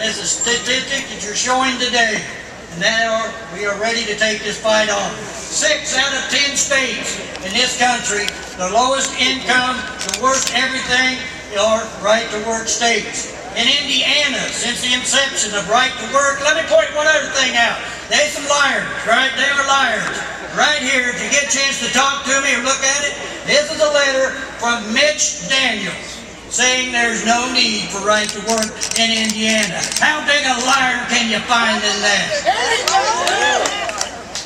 is a statistic that you're showing today. And now we are ready to take this fight on. 6 out of 10 states in this country, the lowest income, the worst everything, are right-to-work states. In Indiana, since the inception of right-to-work, let me point one other thing out. There's some liars, right? They are liars. Right here, if you get a chance to talk to me or look at it, this is a letter from Mitch Daniels saying there's no need for right to work in Indiana. How big a liar can you find in that?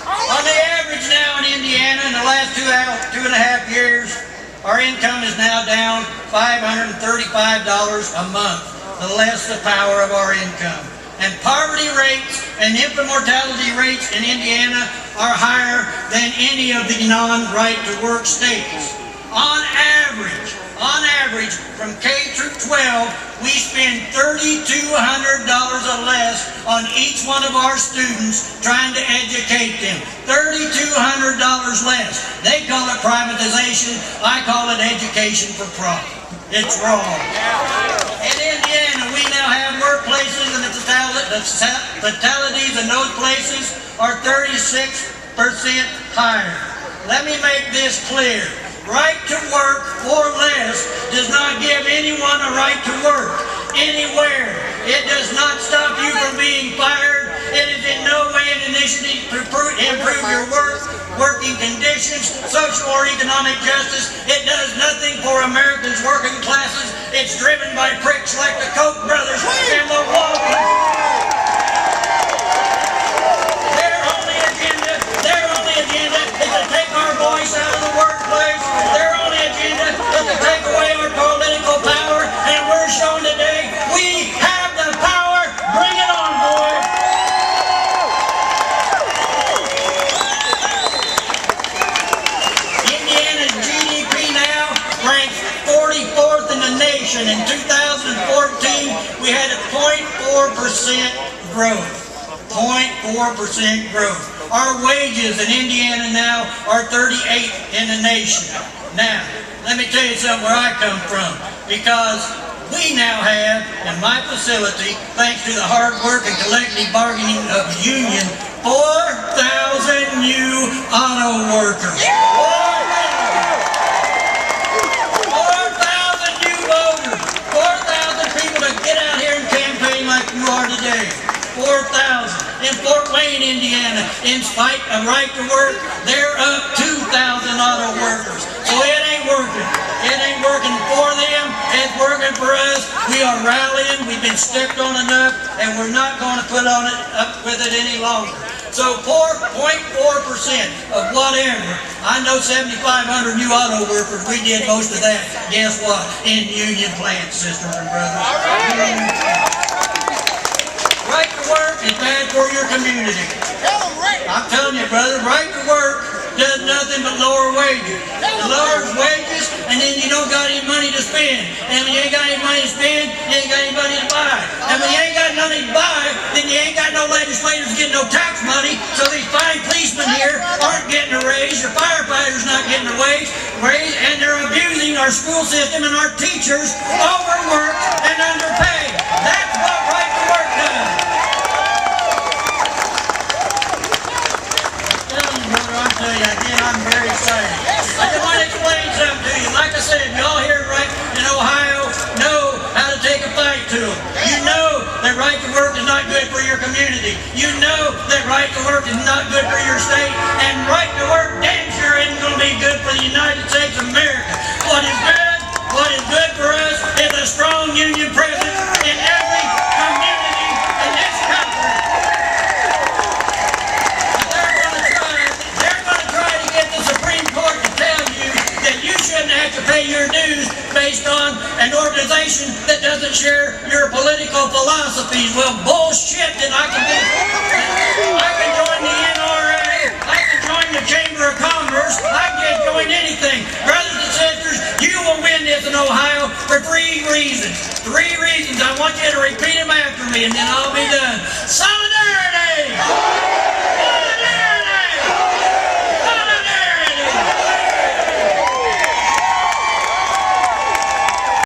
On the average now in Indiana, in the last 2.5 years, our income is now down $535 a month, the less the power of our income. And poverty rates and infant mortality rates in Indiana are higher than any of the non-right-to-work states. On average, from K through 12, we spend $3,200 or less on each one of our students trying to educate them. $3,200 less. They call it privatization. I call it education for profit. It's wrong. In Indiana, we now have workplaces and the fatalities in those places are 36% higher. Let me make this clear. Right to work or less does not give anyone a right to work anywhere. It does not stop you from being fired. It is in no way an initiative to improve your working conditions, social or economic justice. It does nothing for Americans' working classes. It's driven by pricks like the Koch brothers and the Waltons. Their only agenda is to take our voice out of the workplace. Their only agenda is to take away our political power. And we're showing today we have the power. Bring it on, boys. Indiana's GDP now ranks 44th in the nation. In 2014, we had a 0.4% growth. 0.4% growth. Our wages in Indiana now are 38th in the nation. Now, let me tell you something where I come from. Because we now have, in my facility, thanks to the hard work and collective bargaining of the union, 4,000 new auto workers. 4,000 new voters. 4,000 people that get out here and campaign like you are today. 4,000. In Fort Wayne, Indiana, in spite of right to work, they're up 2,000 auto workers. So it ain't working. It ain't working for them. It's working for us. We are rallying. We've been stepped on enough, and we're not going to put up with it any longer. So 4.4% of whatever. I know 7,500 new auto workers. We did most of that. Guess what? In union plants, sisters and brothers. Right to work is bad for your community. I'm telling you, brother, right to work does nothing but lower wages. It lowers wages, and then you don't got any money to spend. And when you ain't got any money to spend, you ain't got any money to buy. And when you ain't got nothing to buy, then you ain't got no legislators getting no tax money. So these fine policemen here aren't getting a raise. Your firefighters not getting a raise, and they're abusing our school system and our teachers, overworked and underpaid. That's what right to work does. I tell you again, I'm very excited. I just want to explain something to you. Like I said, y'all here right in Ohio know how to take a fight to them. You know that right to work is not good for your community. You know that right to work is not good for your state. And right to work damn sure isn't going to be good for the United States of America. What is good for us is a strong union presence in every community in this country. Have to pay your dues based on an organization that doesn't share your political philosophies. Well, bullshit that I can join the NRA, I can join the Chamber of Commerce, I can join anything. Brothers and sisters, you will win this in Ohio for 3 reasons. 3 reasons. I want you to repeat them after me and then I'll be done. Solidarity!